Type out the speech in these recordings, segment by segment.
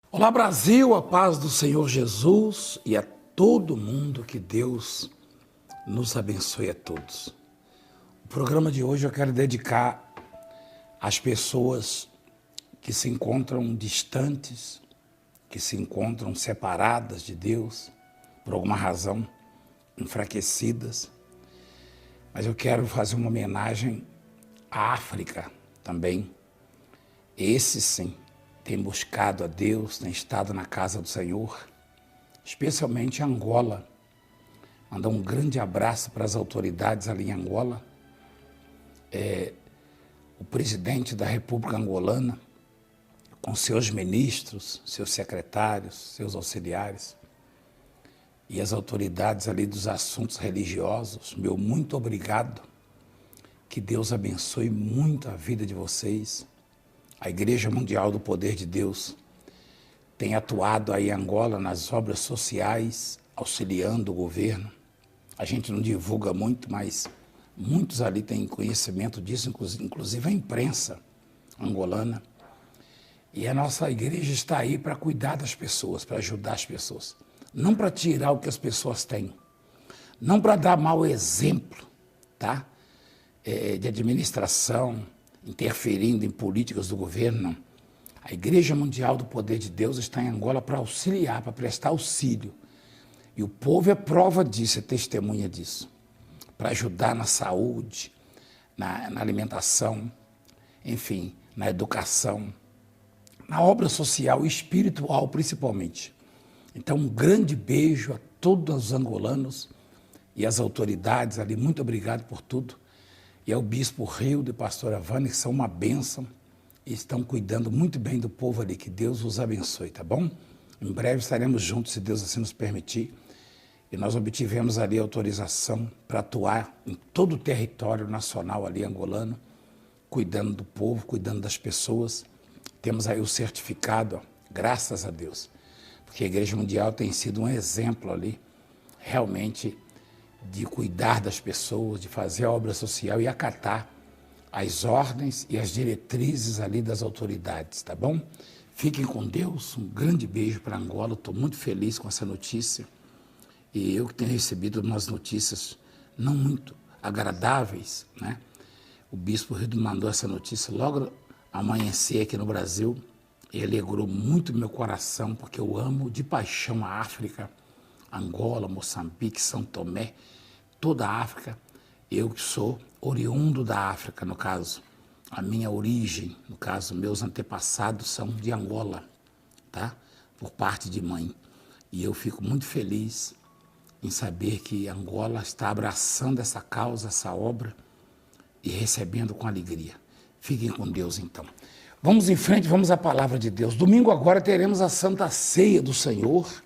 Olá Brasil, a paz do Senhor Jesus e a todo mundo, que Deus nos abençoe a todos. O programa de hoje eu quero dedicar às pessoas que se encontram distantes, que se encontram separadas de Deus, por alguma razão, enfraquecidas. Mas eu quero fazer uma homenagem à África também. Esse sim tem buscado a Deus, tem estado na casa do Senhor, especialmente em Angola. Mandar um grande abraço para as autoridades ali em Angola. O presidente da República Angolana, com seus ministros, seus secretários, seus auxiliares, e as autoridades ali dos assuntos religiosos, meu muito obrigado. Que Deus abençoe muito a vida de vocês. A Igreja Mundial do Poder de Deus tem atuado aí em Angola nas obras sociais, auxiliando o governo. A gente não divulga muito, mas muitos ali têm conhecimento disso, inclusive a imprensa angolana. E a nossa igreja está aí para cuidar das pessoas, para ajudar as pessoas. Não para tirar o que as pessoas têm, não para dar mau exemplo, tá? De administração, interferindo em políticas do governo, não. A Igreja Mundial do Poder de Deus está em Angola para auxiliar, para prestar auxílio. E o povo é prova disso, é testemunha disso. Para ajudar na saúde, na alimentação, enfim, na educação, na obra social e espiritual principalmente. Então, um grande beijo a todos os angolanos e as autoridades ali. Muito obrigado por tudo. E ao bispo Rildo e pastora Vânia, que são uma bênção e estão cuidando muito bem do povo ali. Que Deus os abençoe, tá bom? Em breve estaremos juntos, se Deus assim nos permitir. E nós obtivemos ali autorização para atuar em todo o território nacional ali angolano, cuidando do povo, cuidando das pessoas. Temos aí o certificado, ó, graças a Deus. Porque a Igreja Mundial tem sido um exemplo ali, realmente, de cuidar das pessoas, de fazer a obra social e acatar as ordens e as diretrizes ali das autoridades, tá bom? Fiquem com Deus, um grande beijo para Angola, estou muito feliz com essa notícia. E eu que tenho recebido umas notícias não muito agradáveis, né? O bispo Rildo mandou essa notícia logo amanhecer aqui no Brasil e alegrou muito meu coração, porque eu amo de paixão a África, Angola, Moçambique, São Tomé, toda a África. Eu que sou oriundo da África, no caso, a minha origem, no caso, meus antepassados são de Angola, tá? Por parte de mãe. E eu fico muito feliz em saber que Angola está abraçando essa causa, essa obra e recebendo com alegria. Fiquem com Deus, então. Vamos em frente, vamos à palavra de Deus. Domingo agora teremos a Santa Ceia do Senhor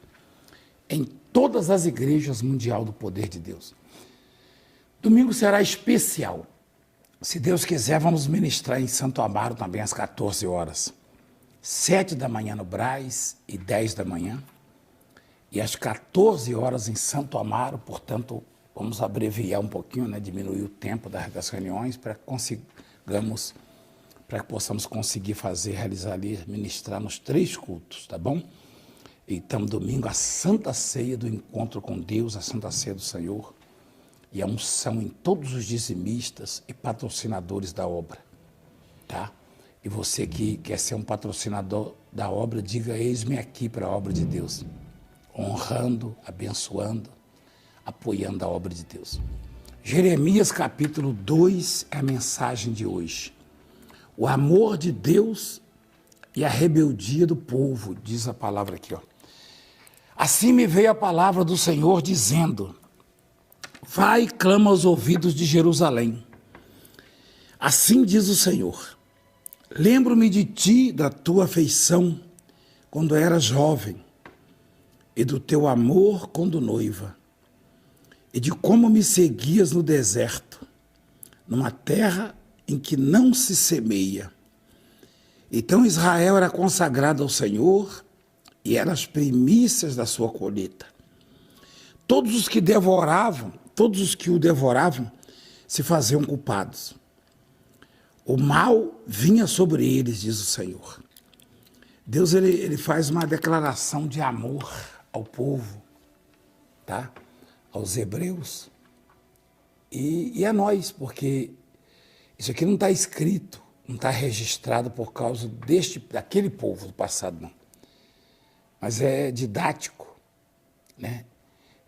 em todas as igrejas mundial do Poder de Deus. Domingo será especial. Se Deus quiser, vamos ministrar em Santo Amaro também às 14 horas. 7 da manhã no Brás e 10 da manhã. E às 14 horas em Santo Amaro, portanto, vamos abreviar um pouquinho, né, diminuir o tempo das reuniões para que possamos conseguir realizar ali, ministrar nos 3 cultos, tá bom? Então, domingo, a Santa Ceia do encontro com Deus, a Santa Ceia do Senhor, e a unção em todos os dizimistas e patrocinadores da obra, tá? E você que quer ser um patrocinador da obra, diga: eis-me aqui para a obra de Deus, honrando, abençoando, apoiando a obra de Deus. Jeremias capítulo 2 é a mensagem de hoje. O amor de Deus e a rebeldia do povo, diz a palavra aqui, ó. Assim me veio a palavra do Senhor dizendo: vai e clama aos ouvidos de Jerusalém. Assim diz o Senhor: lembro-me de ti, da tua afeição, quando eras jovem, e do teu amor quando noiva, e de como me seguias no deserto, numa terra em que não se semeia. Então Israel era consagrado ao Senhor e eram as primícias da sua colheita. Todos os que o devoravam se faziam culpados. O mal vinha sobre eles, diz o Senhor. Deus ele faz uma declaração de amor ao povo, tá? Aos hebreus e a nós, porque isso aqui não está escrito, não está registrado por causa daquele povo do passado, não. Mas é didático, né?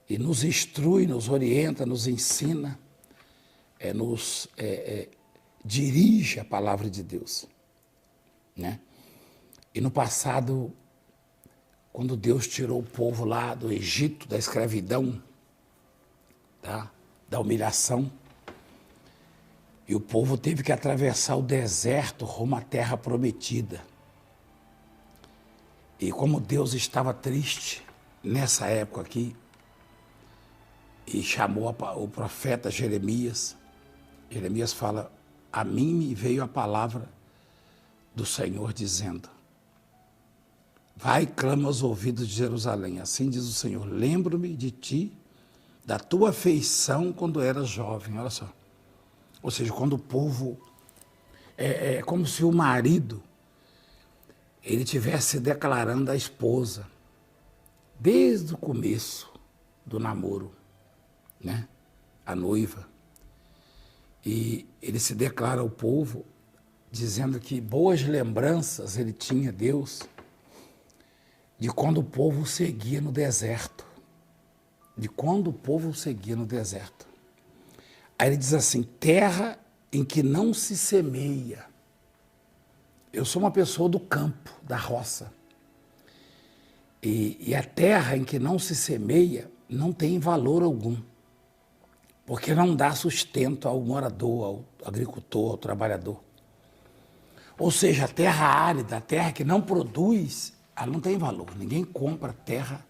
E nos instrui, nos orienta, nos ensina, nos dirige a palavra de Deus, né? E no passado, quando Deus tirou o povo lá do Egito, da escravidão, tá? Da humilhação, e o povo teve que atravessar o deserto rumo à terra prometida. E como Deus estava triste nessa época aqui, e chamou o profeta Jeremias, Jeremias fala, a mim me veio a palavra do Senhor dizendo, vai e clama aos ouvidos de Jerusalém, assim diz o Senhor, lembro-me de ti, da tua afeição quando eras jovem, olha só. Ou seja, quando o povo, é como se o marido, ele estivesse declarando à esposa, desde o começo do namoro, né? A noiva. E ele se declara ao povo, dizendo que boas lembranças ele tinha, Deus, de quando o povo seguia no deserto. De quando o povo seguia no deserto. Aí ele diz assim, terra em que não se semeia. Eu sou uma pessoa do campo, da roça. E a terra em que não se semeia não tem valor algum. Porque não dá sustento ao morador, ao agricultor, ao trabalhador. Ou seja, a terra árida, a terra que não produz, ela não tem valor. Ninguém compra terra,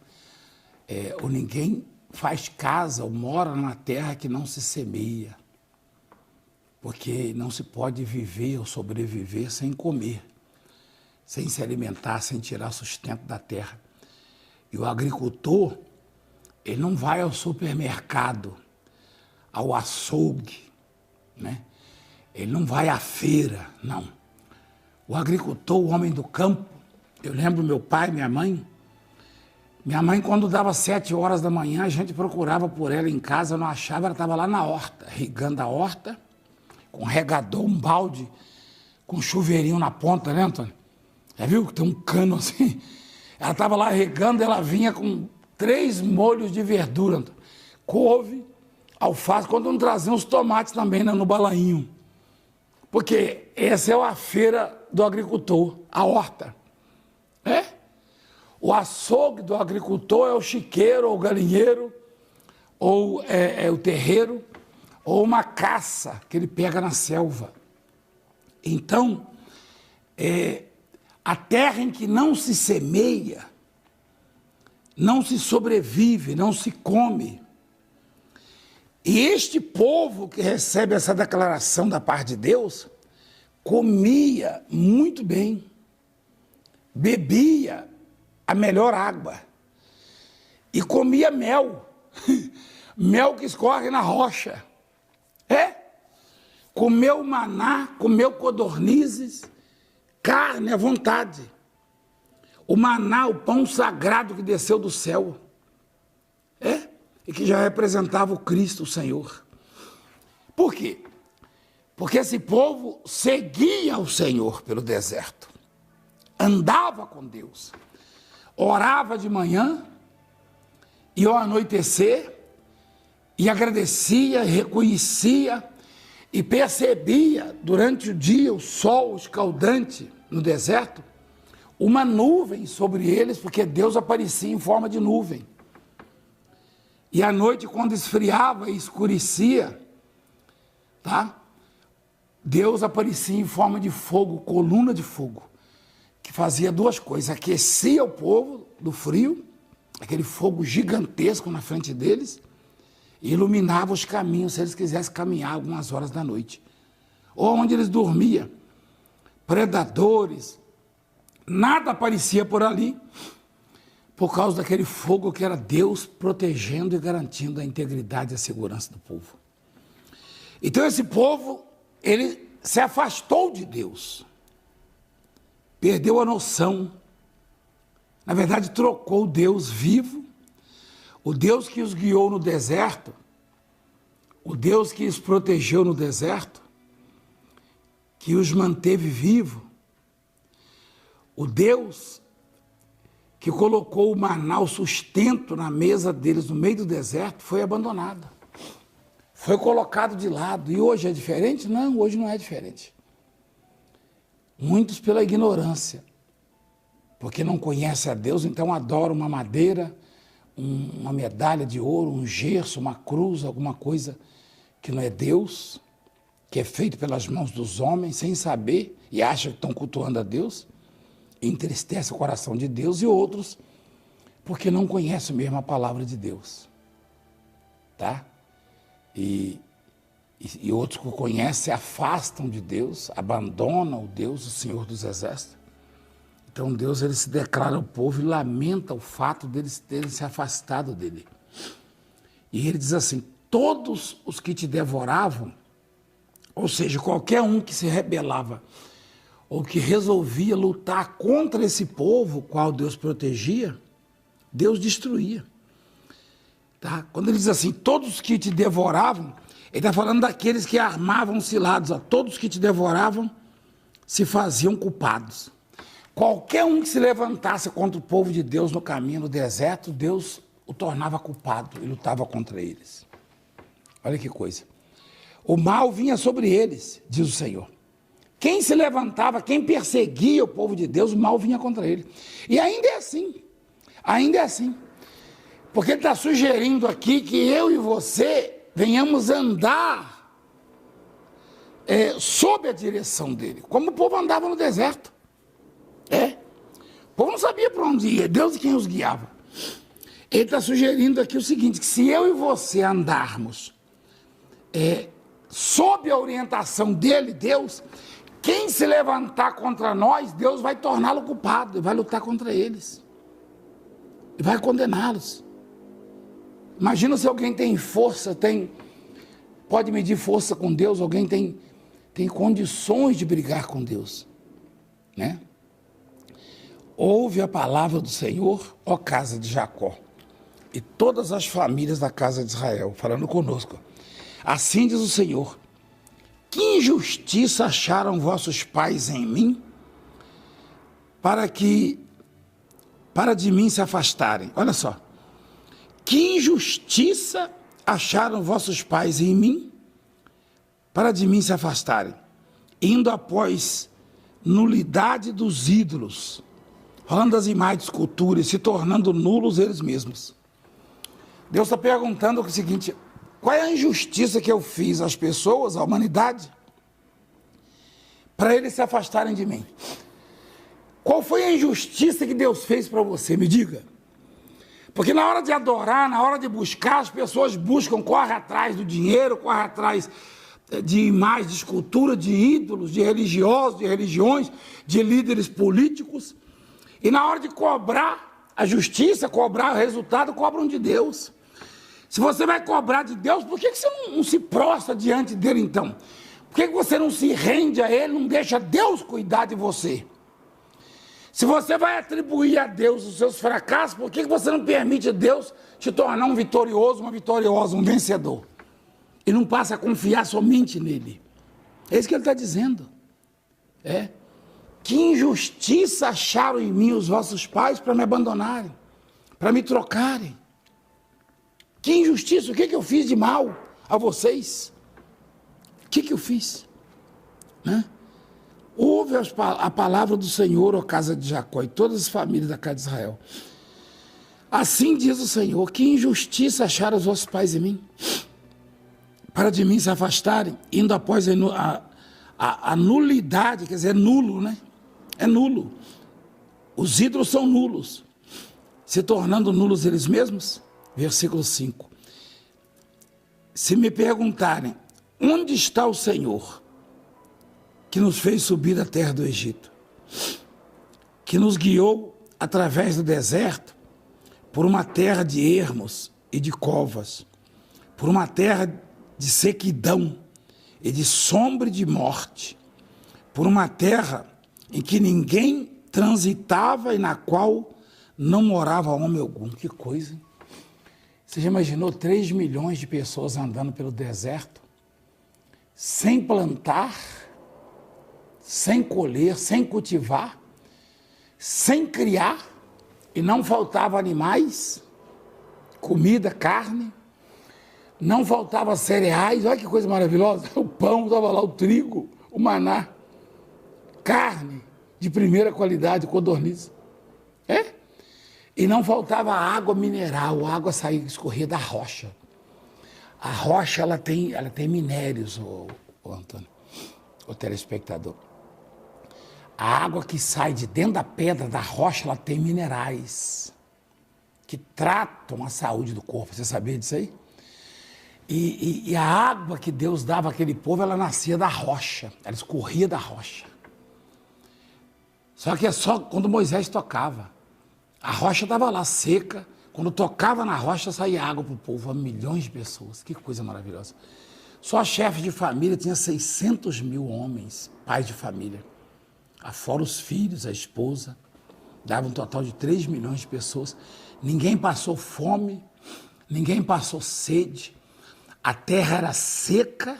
ou ninguém faz casa ou mora numa terra que não se semeia. Porque não se pode viver ou sobreviver sem comer, sem se alimentar, sem tirar sustento da terra. E o agricultor, ele não vai ao supermercado, ao açougue, né? Ele não vai à feira, não. O agricultor, o homem do campo, eu lembro meu pai, minha mãe, quando dava 7 horas da manhã, a gente procurava por ela em casa, não achava, ela estava lá na horta, regando a horta, com regador, um balde, com chuveirinho na ponta, né, Antônio? Já viu que tem um cano assim? Ela estava lá regando, ela vinha com 3 molhos de verdura, Antônio. Couve, alface, quando não trazia uns tomates também, né, no balainho. Porque essa é a feira do agricultor, a horta. O açougue do agricultor é o chiqueiro, ou o galinheiro, ou é o terreiro, ou uma caça que ele pega na selva. Então, a terra em que não se semeia, não se sobrevive, não se come. E este povo que recebe essa declaração da parte de Deus, comia muito bem, bebia a melhor água e comia mel, mel que escorre na rocha, comeu maná, comeu codornizes, carne à vontade, o maná, o pão sagrado que desceu do céu, e que já representava o Cristo, o Senhor. Por quê? Porque esse povo seguia o Senhor pelo deserto, andava com Deus, orava de manhã e ao anoitecer, e agradecia, reconhecia e percebia durante o dia o sol escaldante no deserto, uma nuvem sobre eles, porque Deus aparecia em forma de nuvem. E à noite, quando esfriava e escurecia, tá? Deus aparecia em forma de fogo, coluna de fogo, que fazia 2 coisas, aquecia o povo do frio, aquele fogo gigantesco na frente deles, e iluminava os caminhos, se eles quisessem caminhar algumas horas da noite. Ou onde eles dormiam, predadores, nada aparecia por ali, por causa daquele fogo que era Deus protegendo e garantindo a integridade e a segurança do povo. Então esse povo, ele se afastou de Deus, perdeu a noção, Na verdade, trocou o Deus vivo, o Deus que os guiou no deserto, o Deus que os protegeu no deserto, que os manteve vivos, o Deus que colocou o maná, o sustento na mesa deles no meio do deserto, foi abandonado. Foi colocado de lado. E hoje é diferente? Não, hoje não é diferente. Muitos pela ignorância, porque não conhecem a Deus, então adoram uma madeira, uma medalha de ouro, um gesso, uma cruz, alguma coisa que não é Deus, que é feito pelas mãos dos homens, sem saber, e acham que estão cultuando a Deus, entristece o coração de Deus, e outros porque não conhecem mesmo a palavra de Deus. Tá? E outros que o conhecem se afastam de Deus, abandonam o Deus, o Senhor dos Exércitos. Então Deus ele se declara ao povo e lamenta o fato deles terem se afastado dele. E ele diz assim, todos os que te devoravam, ou seja, qualquer um que se rebelava ou que resolvia lutar contra esse povo, qual Deus protegia, Deus destruía. Tá? Quando ele diz assim, todos que te devoravam, ele está falando daqueles que armavam cilados, ó, todos que te devoravam se faziam culpados. Qualquer um que se levantasse contra o povo de Deus no caminho, no deserto, Deus o tornava culpado e lutava contra eles. Olha que coisa. O mal vinha sobre eles, diz o Senhor. Quem se levantava, quem perseguia o povo de Deus, o mal vinha contra ele. E ainda é assim. Ainda é assim. Porque ele está sugerindo aqui que eu e você venhamos andar sob a direção dele, como o povo andava no deserto. O povo não sabia para onde ia, Deus é quem os guiava. Ele está sugerindo aqui o seguinte, que se eu e você andarmos sob a orientação dele, Deus, quem se levantar contra nós, Deus vai torná-lo culpado, e vai lutar contra eles, e vai condená-los. Imagina se alguém tem força, pode medir força com Deus, alguém tem condições de brigar com Deus, né? Ouve a palavra do Senhor, ó casa de Jacó, e todas as famílias da casa de Israel, falando conosco. Assim diz o Senhor, que injustiça acharam vossos pais em mim, para de mim se afastarem. Olha só, que injustiça acharam vossos pais em mim, para de mim se afastarem, indo após nulidade dos ídolos, falando das imagens de escultura, se tornando nulos eles mesmos. Deus está perguntando o seguinte, qual é a injustiça que eu fiz às pessoas, à humanidade, para eles se afastarem de mim? Qual foi a injustiça que Deus fez para você? Me diga. Porque na hora de adorar, na hora de buscar, as pessoas correm atrás do dinheiro, correm atrás de imagens, de escultura, de ídolos, de religiosos, de religiões, de líderes políticos. E na hora de cobrar a justiça, cobrar o resultado, cobram de Deus. Se você vai cobrar de Deus, por que você não se prostra diante dele então? Por que você não se rende a ele, não deixa Deus cuidar de você? Se você vai atribuir a Deus os seus fracassos, por que você não permite a Deus te tornar um vitorioso, uma vitoriosa, um vencedor? E não passa a confiar somente nele. É isso que ele está dizendo. Que injustiça acharam em mim os vossos pais para me abandonarem, para me trocarem. Que injustiça, o que eu fiz de mal a vocês? O que eu fiz? Ouve a palavra do Senhor, ó casa de Jacó, e todas as famílias da casa de Israel. Assim diz o Senhor, que injustiça acharam os vossos pais em mim, para de mim se afastarem, indo após a nulidade, quer dizer, nulo, né? É nulo. Os ídolos são nulos, se tornando nulos eles mesmos. Versículo 5. Se me perguntarem, onde está o Senhor que nos fez subir da terra do Egito, que nos guiou através do deserto, por uma terra de ermos e de covas, por uma terra de sequidão e de sombra e de morte, por uma terra em que ninguém transitava e na qual não morava homem algum. Que coisa, hein? Você já imaginou 3 milhões de pessoas andando pelo deserto, sem plantar, sem colher, sem cultivar, sem criar, e não faltava animais, comida, carne, não faltava cereais, olha que coisa maravilhosa, o pão estava lá, o trigo, o maná, carne de primeira qualidade, codorniz, e não faltava água mineral, a água saía, escorria da rocha. A rocha, ela tem minérios, o Antônio, o telespectador. A água que sai de dentro da pedra, da rocha, ela tem minerais que tratam a saúde do corpo. Você sabia disso aí? E a água que Deus dava àquele povo, ela nascia da rocha, ela escorria da rocha. Só que é só quando Moisés tocava. A rocha estava lá seca, quando tocava na rocha saía água para o povo, a milhões de pessoas. Que coisa maravilhosa. Só a chefe de família tinha 600 mil homens, pais de família. Afora os filhos, a esposa, dava um total de 3 milhões de pessoas. Ninguém passou fome, ninguém passou sede. A terra era seca,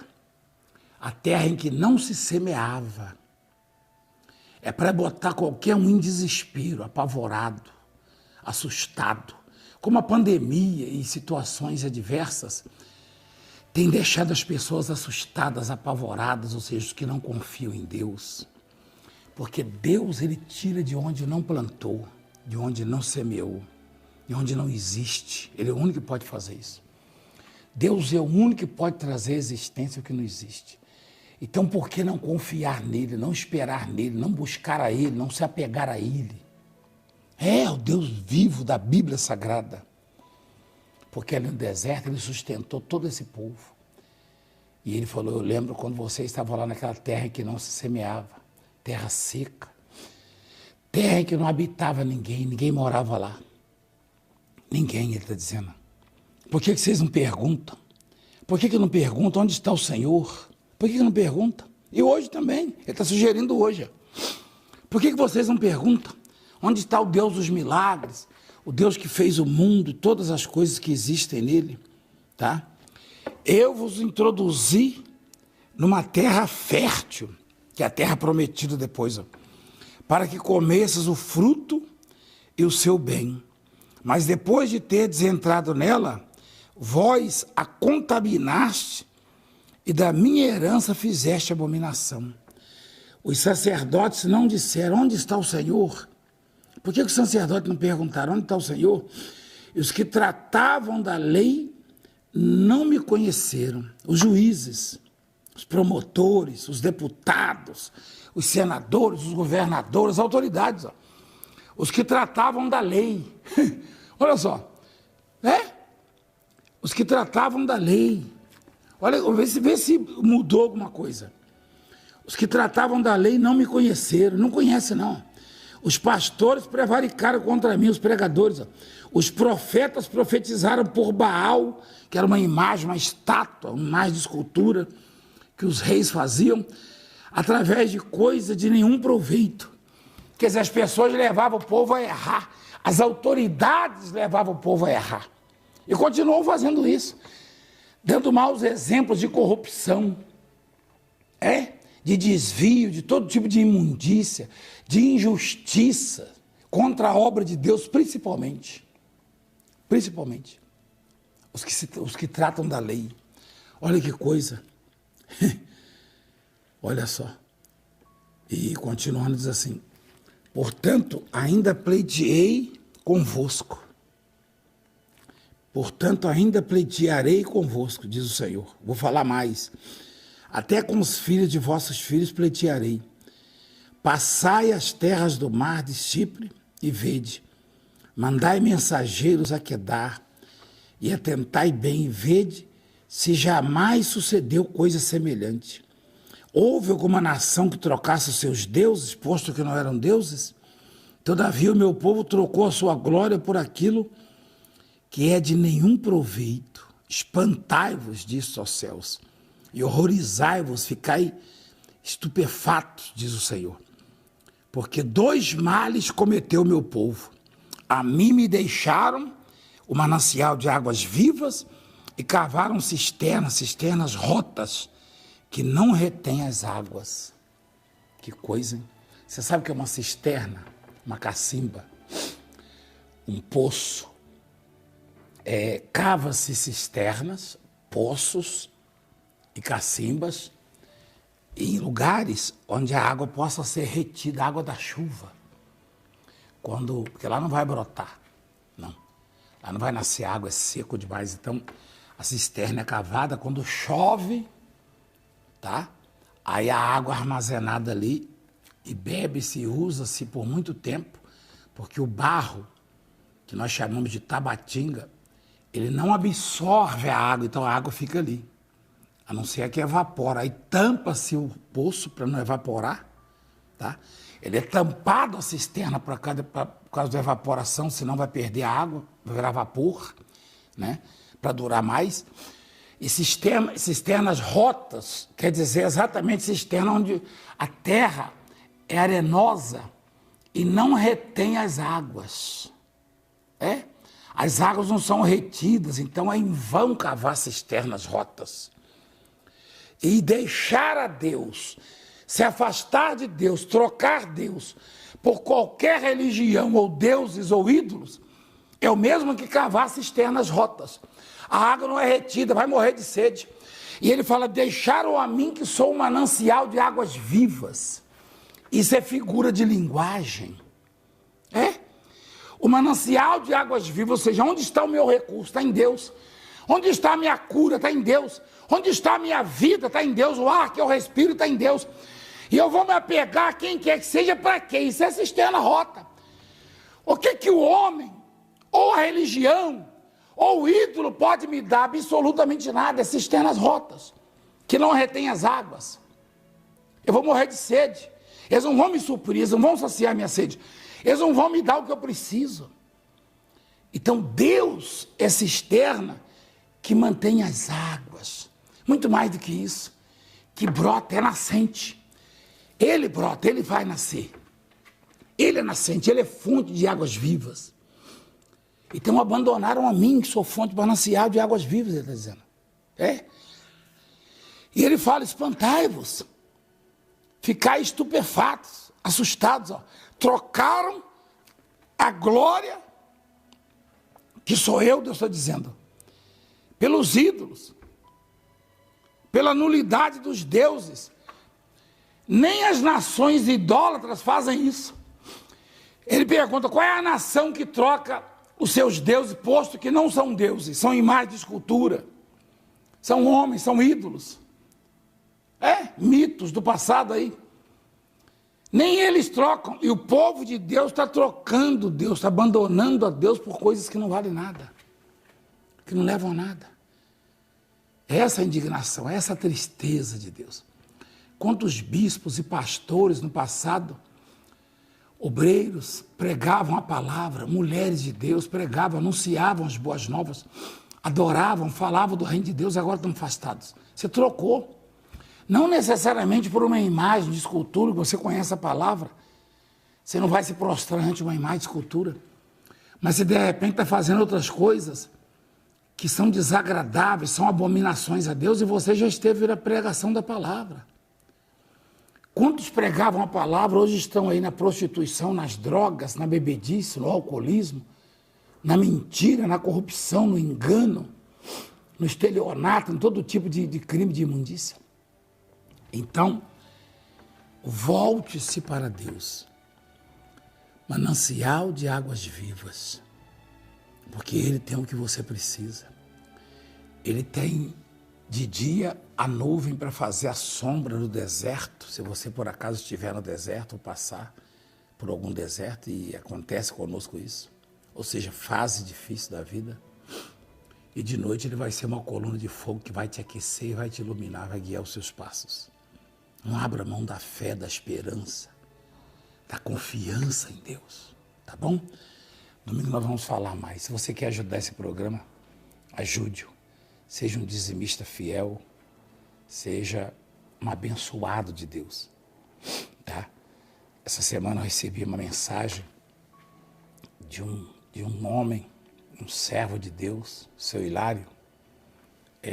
a terra em que não se semeava. É para botar qualquer um em desespero, apavorado, assustado. Como a pandemia e situações adversas têm deixado as pessoas assustadas, apavoradas, ou seja, os que não confiam em Deus. Porque Deus, ele tira de onde não plantou, de onde não semeou, de onde não existe. Ele é o único que pode fazer isso. Deus é o único que pode trazer à existência o que não existe. Então, por que não confiar nele, não esperar nele, não buscar a ele, não se apegar a ele? É o Deus vivo da Bíblia Sagrada. Porque ali no deserto ele sustentou todo esse povo. E ele falou, eu lembro quando vocês estavam lá naquela terra em que não se semeava, terra seca, terra em que não habitava ninguém, ninguém morava lá. Ninguém, ele está dizendo. Por que vocês não perguntam? Por que não perguntam onde está o Senhor? Por que não perguntam? E hoje também, ele está sugerindo hoje. Por que vocês não perguntam? Onde está o Deus dos milagres? O Deus que fez o mundo e todas as coisas que existem nele, tá? Eu vos introduzi numa terra fértil, que é a terra prometida depois, ó, para que comesses o fruto e o seu bem. Mas depois de teres entrado nela, vós a contaminaste e da minha herança fizeste abominação. Os sacerdotes não disseram, onde está o Senhor? Por que os sacerdotes não perguntaram, onde está o Senhor? E os que tratavam da lei não me conheceram. Os juízes, os promotores, os deputados, os senadores, os governadores, as autoridades, ó. Os que tratavam da lei. Olha só, os que tratavam da lei. Olha, vê se mudou alguma coisa. Os que tratavam da lei não me conheceram, não conhecem não. Os pastores prevaricaram contra mim, os pregadores. Ó. Os profetas profetizaram por Baal, que era uma imagem, uma estátua, uma imagem de escultura que os reis faziam, através de coisa de nenhum proveito. Quer dizer, as pessoas levavam o povo a errar. As autoridades levavam o povo a errar. E continuam fazendo isso, dando maus exemplos de corrupção, de desvio, de todo tipo de imundícia, de injustiça contra a obra de Deus, principalmente. Principalmente. Os que tratam da lei. Olha que coisa. Olha só. E continuando, diz assim, portanto, ainda pleiteei convosco. Portanto, ainda pleitearei convosco, diz o Senhor. Vou falar mais. Até com os filhos de vossos filhos pleitearei. Passai as terras do mar de Chipre e vede. Mandai mensageiros a Quedar e atentai bem e vede se jamais sucedeu coisa semelhante. Houve alguma nação que trocasse os seus deuses, posto que não eram deuses? Todavia o meu povo trocou a sua glória por aquilo que é de nenhum proveito. Espantai-vos disso, ó céus, e horrorizai-vos, ficai estupefatos, diz o Senhor. Porque 2 males cometeu o meu povo. a mim me deixaram o manancial de águas vivas e cavaram cisternas rotas, que não retêm as águas. Que coisa, hein? Você sabe o que é uma cisterna? Uma cacimba? Um poço? Cava-se cisternas, poços e cacimbas em lugares onde a água possa ser retida, a água da chuva. Porque lá não vai brotar, não. Lá não vai nascer água, é seco demais. Então, a cisterna é cavada quando chove, tá? Aí a água armazenada ali e bebe-se e usa-se por muito tempo, porque o barro, que nós chamamos de tabatinga, ele não absorve a água, então a água fica ali. A não ser que evapora. Aí tampa-se o poço para não evaporar, tá? Ele é tampado a cisterna por causa da evaporação, senão vai perder a água, vai virar vapor, né? Para durar mais. E cisternas rotas, quer dizer exatamente cisterna onde a terra é arenosa e não retém as águas. As águas não são retidas, então é em vão cavar cisternas rotas. E deixar a Deus, se afastar de Deus, trocar Deus por qualquer religião ou deuses ou ídolos, é o mesmo que cavar cisternas rotas. A água não é retida, vai morrer de sede. E ele fala, deixaram a mim que sou um manancial de águas vivas. Isso é figura de linguagem. O manancial de águas vivas, ou seja, onde está o meu recurso? Está em Deus. Onde está a minha cura? Está em Deus. Onde está a minha vida? Está em Deus. O ar que eu respiro está em Deus. E eu vou me apegar a quem quer que seja, para quê? Isso é cisterna rota. O que o homem, ou a religião, ou o ídolo pode me dar? Absolutamente nada. É cisternas rotas, que não retém as águas. Eu vou morrer de sede. Eles não vão me suprir, eles não vão saciar a minha sede. Eles não vão me dar o que eu preciso. Então Deus é cisterna que mantém as águas. Muito mais do que isso. Que brota, é nascente. Ele brota, ele vai nascer. Ele é nascente, ele é fonte de águas vivas. Então abandonaram a mim, que sou fonte manancial de águas vivas, ele está dizendo. E ele fala, espantai-vos. Ficai estupefatos, assustados. Trocaram a glória, que sou eu, Deus está dizendo, pelos ídolos, pela nulidade dos deuses. Nem as nações idólatras fazem isso. Ele pergunta, qual é a nação que troca os seus deuses, posto que não são deuses, são imagens de escultura, são homens, são ídolos, mitos do passado aí. Nem eles trocam, e o povo de Deus está trocando Deus, está abandonando a Deus por coisas que não valem nada, que não levam a nada. Essa indignação, essa tristeza de Deus. Quantos bispos e pastores no passado, obreiros, pregavam a palavra, mulheres de Deus pregavam, anunciavam as boas novas, adoravam, falavam do reino de Deus, agora estão afastados. Você trocou. Não necessariamente por uma imagem de escultura, que você conhece a palavra. Você não vai se prostrar ante uma imagem de escultura. Mas se de repente está fazendo outras coisas que são desagradáveis, são abominações a Deus, e você já esteve na pregação da palavra. Quantos pregavam a palavra hoje estão aí na prostituição, nas drogas, na bebedice, no alcoolismo, na mentira, na corrupção, no engano, no estelionato, em todo tipo de crime de imundícia. Então, volte-se para Deus, manancial de águas vivas, porque Ele tem o que você precisa. Ele tem de dia a nuvem para fazer a sombra no deserto, se você por acaso estiver no deserto ou passar por algum deserto, e acontece conosco isso, ou seja, fase difícil da vida. E de noite Ele vai ser uma coluna de fogo que vai te aquecer e vai te iluminar, vai guiar os seus passos. Não abra mão da fé, da esperança, da confiança em Deus, tá bom? Domingo nós vamos falar mais. Se você quer ajudar esse programa, ajude-o. Seja um dizimista fiel, seja um abençoado de Deus, tá? Essa semana eu recebi uma mensagem de um de um homem, um servo de Deus, seu Hilário,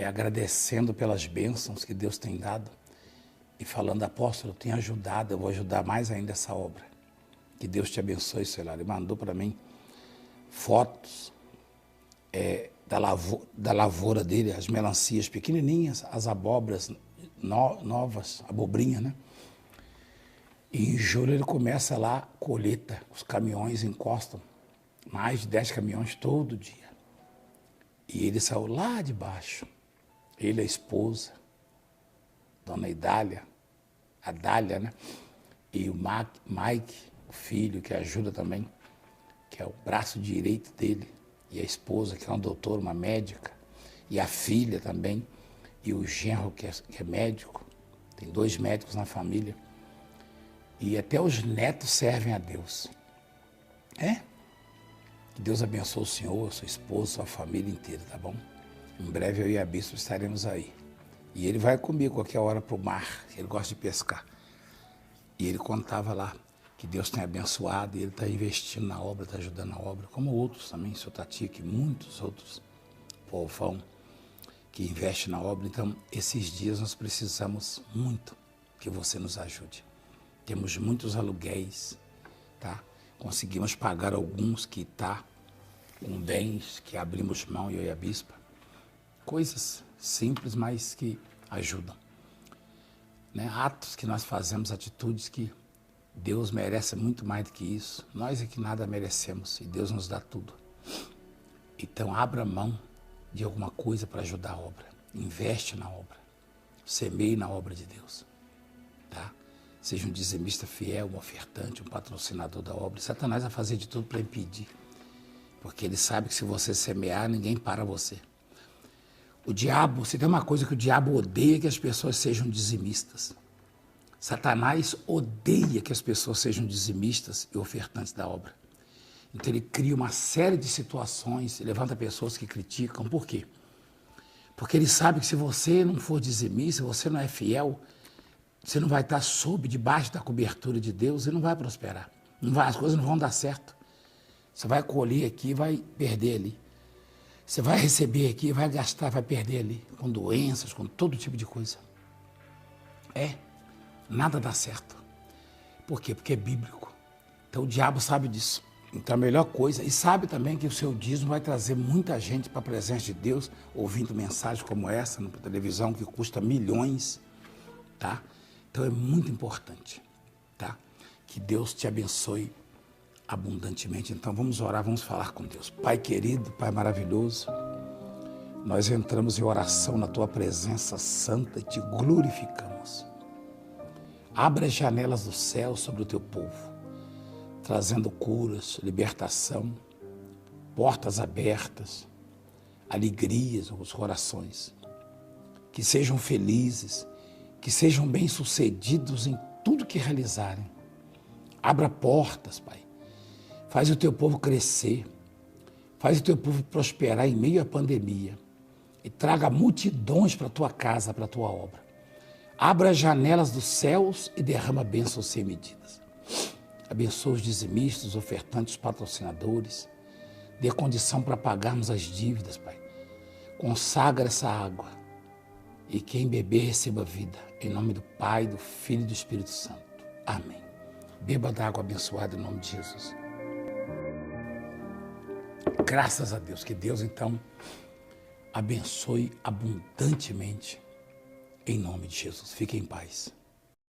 agradecendo pelas bênçãos que Deus tem dado e falando, apóstolo, eu tenho ajudado, eu vou ajudar mais ainda essa obra. Que Deus te abençoe, seu Hilário. Ele mandou para mim fotos da lavoura dele, as melancias pequenininhas, as abóboras novas, abobrinha, né? E em julho ele começa lá a colheita, os caminhões encostam, mais de 10 caminhões todo dia. E ele saiu lá de baixo, ele, a esposa, dona Idália, a Dália, né? E o Mike, o filho, que ajuda também, que é o braço direito dele, e a esposa, que é uma doutora, uma médica, e a filha também, e o genro, que é médico, tem 2 médicos na família, e até os netos servem a Deus. Que Deus abençoe o senhor, sua esposa, sua família inteira, tá bom? Em breve eu e a Bispo estaremos aí. E ele vai comigo qualquer hora para o mar, ele gosta de pescar. E ele contava lá que Deus tem abençoado e ele está investindo na obra, está ajudando na obra, como outros também, seu Tatique, muitos outros povão que investem na obra. Então, esses dias nós precisamos muito que você nos ajude. Temos muitos aluguéis, tá? Conseguimos pagar alguns que tá com bens que abrimos mão, eu e a Bispa. Coisas simples, mas que ajudam. Né? Atos que nós fazemos, atitudes que Deus merece muito mais do que isso. Nós é que nada merecemos e Deus nos dá tudo. Então, abra mão de alguma coisa para ajudar a obra. Investe na obra. Semeie na obra de Deus. Tá? Seja um dizimista fiel, um ofertante, um patrocinador da obra. Satanás vai fazer de tudo para impedir. Porque ele sabe que se você semear, ninguém para você. O diabo, se tem uma coisa que o diabo odeia, é que as pessoas sejam dizimistas. Satanás odeia que as pessoas sejam dizimistas e ofertantes da obra. Então ele cria uma série de situações, levanta pessoas que criticam. Por quê? Porque ele sabe que se você não for dizimista, se você não é fiel, você não vai estar debaixo da cobertura de Deus e não vai prosperar. As coisas não vão dar certo. Você vai colher aqui e vai perder ali. Você vai receber aqui, vai gastar, vai perder ali, com doenças, com todo tipo de coisa. Nada dá certo. Por quê? Porque é bíblico. Então o diabo sabe disso. Então a melhor coisa, e sabe também que o seu dízimo vai trazer muita gente para a presença de Deus, ouvindo mensagens como essa na televisão, que custa milhões, tá? Então é muito importante, tá? Que Deus te abençoe abundantemente. Então vamos orar, vamos falar com Deus. Pai querido, Pai maravilhoso, nós entramos em oração na Tua presença santa e Te glorificamos. Abre as janelas do céu sobre o Teu povo, trazendo curas, libertação, portas abertas, alegrias aos corações, que sejam felizes, que sejam bem-sucedidos em tudo que realizarem. Abra portas, Pai. Faz o Teu povo crescer, faz o Teu povo prosperar em meio à pandemia e traga multidões para a Tua casa, para a Tua obra. Abra as janelas dos céus e derrama bênçãos sem medidas. Abençoa os dizimistas, os ofertantes, os patrocinadores. Dê condição para pagarmos as dívidas, Pai. Consagra essa água e quem beber receba vida. Em nome do Pai, do Filho e do Espírito Santo. Amém. Beba da água abençoada em nome de Jesus. Graças a Deus. Que Deus, então, abençoe abundantemente em nome de Jesus. Fique em paz.